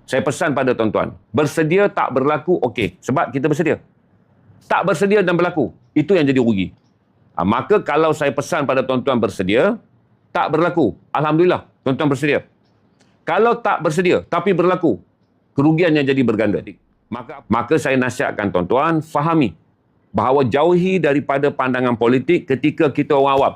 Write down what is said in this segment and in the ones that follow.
Saya pesan pada tuan-tuan, bersedia tak berlaku, okey. Sebab kita bersedia. Tak bersedia dan berlaku, itu yang jadi rugi. Maka kalau saya pesan pada tuan-tuan bersedia, tak berlaku, alhamdulillah, tuan-tuan bersedia. Kalau tak bersedia, tapi berlaku, kerugiannya jadi berganda. Maka saya nasihatkan tuan-tuan, fahami bahawa jauhi daripada pandangan politik ketika kita orang awam.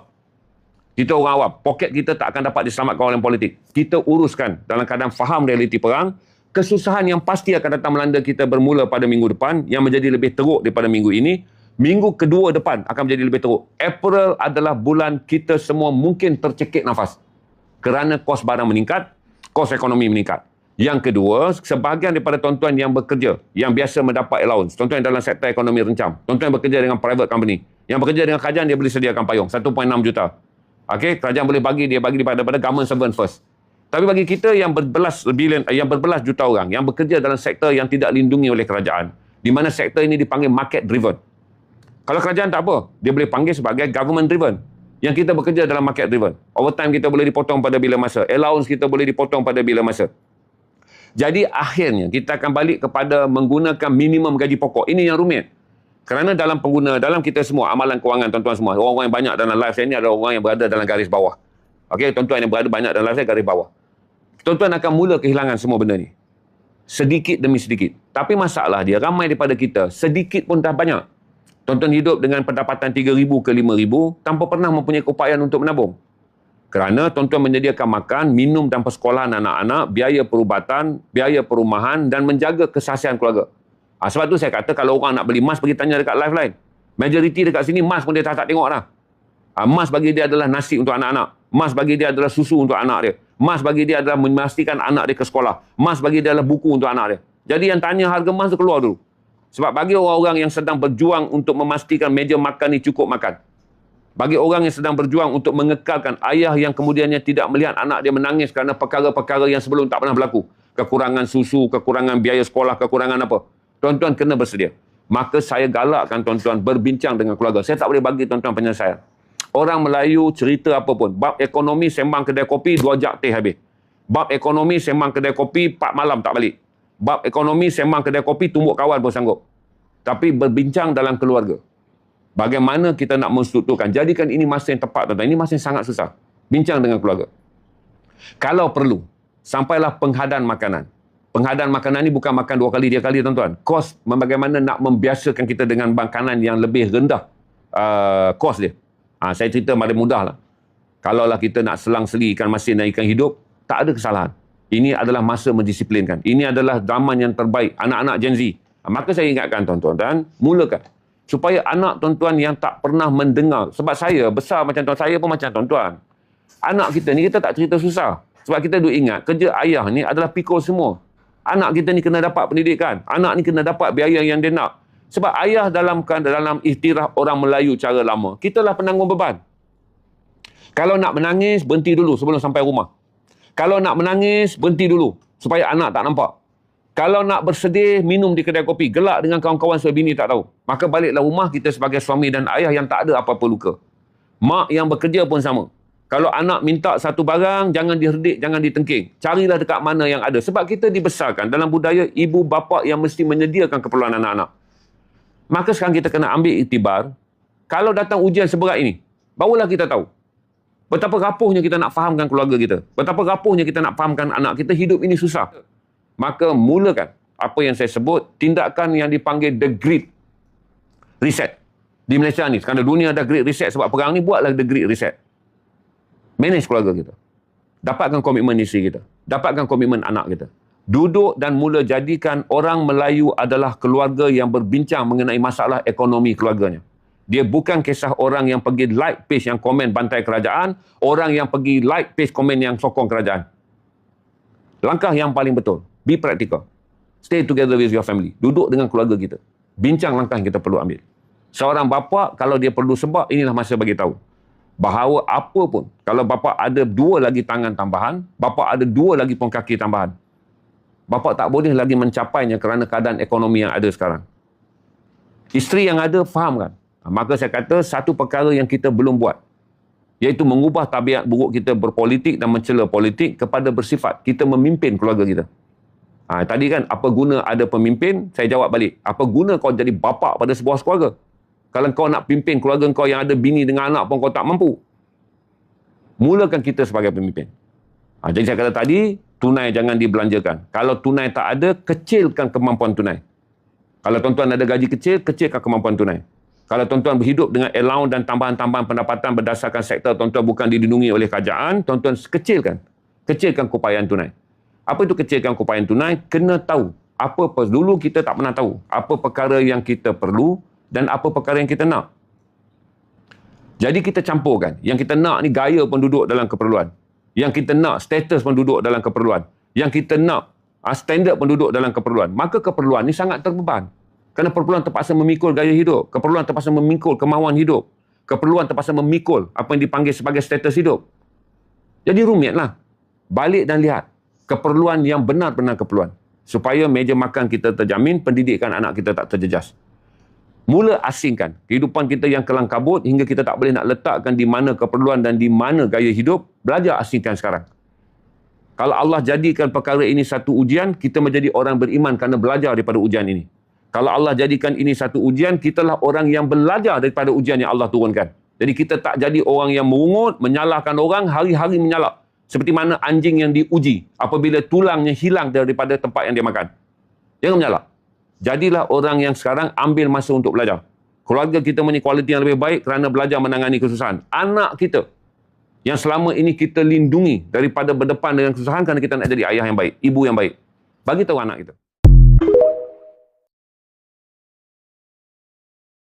Kita orang awam, poket kita tak akan dapat diselamatkan oleh politik. Kita uruskan dalam keadaan faham realiti perang. Kesusahan yang pasti akan datang melanda kita bermula pada minggu depan, yang menjadi lebih teruk daripada minggu ini. Minggu kedua depan akan menjadi lebih teruk. April adalah bulan kita semua mungkin tercekik nafas. Kerana kos barang meningkat, kos ekonomi meningkat. Yang kedua, sebahagian daripada tuan-tuan yang bekerja, yang biasa mendapat allowance, tuan-tuan yang dalam sektor ekonomi rencam, tuan-tuan yang bekerja dengan private company, yang bekerja dengan kerajaan, dia boleh sediakan payung, 1.6 juta. Okey, kerajaan boleh bagi daripada government servant first. Tapi bagi kita yang berbelas juta orang yang bekerja dalam sektor yang tidak lindungi oleh kerajaan, di mana sektor ini dipanggil market driven. Kalau kerajaan tak apa, dia boleh panggil sebagai government driven. Yang kita bekerja dalam market driven. Overtime kita boleh dipotong pada bila masa. Allowance kita boleh dipotong pada bila masa. Jadi akhirnya kita akan balik kepada menggunakan minimum gaji pokok. Ini yang rumit. Kerana dalam kita semua, amalan kewangan tuan-tuan semua, orang-orang yang banyak dalam live saya ni adalah orang yang berada dalam garis bawah. Okey, tuan-tuan yang berada banyak dalam live saya garis bawah. Tuan-tuan akan mula kehilangan semua benda ni. Sedikit demi sedikit. Tapi masalah dia, ramai daripada kita, sedikit pun dah banyak. Tuan-tuan hidup dengan pendapatan 3,000 ke 5,000 tanpa pernah mempunyai keupayaan untuk menabung. Kerana tuan-tuan menyediakan makan, minum dan persekolahan anak-anak, biaya perubatan, biaya perumahan dan menjaga kesahsiaan keluarga. Sebab tu saya kata kalau orang nak beli emas, pergi tanya dekat live lain. Majoriti dekat sini, emas pun dia tak tengok dah. Emas bagi dia adalah nasi untuk anak-anak. Emas bagi dia adalah susu untuk anak dia. Emas bagi dia adalah memastikan anak dia ke sekolah. Emas bagi dia adalah buku untuk anak dia. Jadi yang tanya harga emas tu keluar dulu. Sebab bagi orang-orang yang sedang berjuang untuk memastikan meja makan ni cukup makan. Bagi orang yang sedang berjuang untuk mengekalkan ayah yang kemudiannya tidak melihat anak dia menangis kerana perkara-perkara yang sebelum tak pernah berlaku. Kekurangan susu, kekurangan biaya sekolah, kekurangan apa. Tuan-tuan kena bersedia. Maka saya galakkan tuan-tuan berbincang dengan keluarga. Saya tak boleh bagi tuan-tuan penyelesaian. Orang Melayu cerita apa pun. Bab ekonomi sembang kedai kopi, 2 jam teh habis. Bab ekonomi sembang kedai kopi, 4 malam tak balik. Bab ekonomi sembang kedai kopi, tumbuk kawan pun sanggup. Tapi berbincang dalam keluarga. Bagaimana kita nak menstrukturkan. Jadikan ini masa yang tepat, tuan-tuan. Ini masa yang sangat susah. Bincang dengan keluarga. Kalau perlu, sampailah penghadan makanan. Penghadan makanan ni bukan makan 2 kali, 3 kali, tuan-tuan. Kos, bagaimana nak membiasakan kita dengan makanan yang lebih rendah kos dia. Saya cerita paling mudah lah. Kalaulah kita nak selang-seli ikan masin dan ikan hidup, tak ada kesalahan. Ini adalah masa mendisiplinkan. Ini adalah zaman yang terbaik. Anak-anak Gen Z. Maka saya ingatkan tuan-tuan, dan mulakan. Supaya anak tuan-tuan yang tak pernah mendengar. Sebab saya besar macam tuan, saya pun macam tuan-tuan. Anak kita ni, kita tak cerita susah. Sebab kita duk ingat, kerja ayah ni adalah pikul semua. Anak kita ni kena dapat pendidikan. Anak ni kena dapat biaya yang dia nak. Sebab ayah dalam ikhtiraf orang Melayu cara lama, kitalah penanggung beban. Kalau nak menangis, berhenti dulu sebelum sampai rumah. Kalau nak menangis, berhenti dulu supaya anak tak nampak. Kalau nak bersedih, minum di kedai kopi. Gelak dengan kawan-kawan supaya bini tak tahu. Maka baliklah rumah kita sebagai suami dan ayah yang tak ada apa-apa luka. Mak yang bekerja pun sama. Kalau anak minta satu barang, jangan diherdik, jangan ditengking. Carilah dekat mana yang ada. Sebab kita dibesarkan dalam budaya ibu bapa yang mesti menyediakan keperluan anak-anak. Maka sekarang kita kena ambil iktibar. Kalau datang ujian seberat ini, barulah kita tahu betapa rapuhnya kita nak fahamkan keluarga kita. Betapa rapuhnya kita nak fahamkan anak kita. Hidup ini susah. Maka mulakan apa yang saya sebut, tindakan yang dipanggil the Great Reset. Di Malaysia ni, kerana dunia ada Great Reset sebab perang ni, buatlah the Great Reset. Manage keluarga kita. Dapatkan komitmen isteri kita. Dapatkan komitmen anak kita. Duduk dan mula jadikan orang Melayu adalah keluarga yang berbincang mengenai masalah ekonomi keluarganya. Dia bukan kisah orang yang pergi like page yang komen bantai kerajaan, orang yang pergi like page komen yang sokong kerajaan. Langkah yang paling betul, be practical. Stay together with your family. Duduk dengan keluarga kita. Bincang langkah yang kita perlu ambil. Seorang bapa, kalau dia perlu sebab, inilah masa bagi tahu. Bahawa apa pun, kalau bapa ada 2 lagi tangan tambahan, bapa ada 2 lagi pun kaki tambahan, bapa tak boleh lagi mencapainya kerana keadaan ekonomi yang ada sekarang. Isteri yang ada, fahamkan. Maka saya kata, satu perkara yang kita belum buat, iaitu mengubah tabiat buruk kita berpolitik dan mencela politik kepada bersifat kita memimpin keluarga kita. Tadi kan, apa guna ada pemimpin? Saya jawab balik. Apa guna kau jadi bapa pada sebuah keluarga? Kalau kau nak pimpin keluarga kau yang ada bini dengan anak pun kau tak mampu. Mulakan kita sebagai pemimpin. Jadi saya kata tadi, tunai jangan dibelanjakan. Kalau tunai tak ada, kecilkan kemampuan tunai. Kalau tuan-tuan ada gaji kecil, kecilkan kemampuan tunai. Kalau tuan-tuan berhidup dengan allowance dan tambahan-tambahan pendapatan berdasarkan sektor tuan-tuan bukan dilindungi oleh kerajaan, tuan-tuan kecilkan. Kecilkan keupayaan tunai. Apa itu kecilkan keupayaan tunai? Kena tahu. Dulu kita tak pernah tahu. Apa perkara yang kita perlu dan apa perkara yang kita nak. Jadi kita campurkan. Yang kita nak ni gaya pun duduk dalam keperluan. Yang kita nak status pun duduk dalam keperluan. Yang kita nak standard pun duduk dalam keperluan. Maka keperluan ni sangat terbeban. Kerana keperluan terpaksa memikul gaya hidup. Keperluan terpaksa memikul kemauan hidup. Keperluan terpaksa memikul apa yang dipanggil sebagai status hidup. Jadi rumitlah. Balik dan lihat. Keperluan yang benar-benar keperluan. Supaya meja makan kita terjamin, pendidikan anak kita tak terjejas. Mula asingkan kehidupan kita yang kelang kabut hingga kita tak boleh nak letakkan di mana keperluan dan di mana gaya hidup. Belajar asingkan sekarang. Kalau Allah jadikan perkara ini satu ujian, kita menjadi orang beriman kerana belajar daripada ujian ini. Kalau Allah jadikan ini satu ujian, kitalah orang yang belajar daripada ujian yang Allah turunkan. Jadi kita tak jadi orang yang merungut, menyalahkan orang, hari-hari menyalak. Seperti mana anjing yang diuji apabila tulangnya hilang daripada tempat yang dia makan. Jangan menyalak. Jadilah orang yang sekarang ambil masa untuk belajar. Keluarga kita punya kualiti yang lebih baik kerana belajar menangani kesusahan. Anak kita yang selama ini kita lindungi daripada berdepan dengan kesusahan kerana kita nak jadi ayah yang baik, ibu yang baik. Bagi tahu anak kita.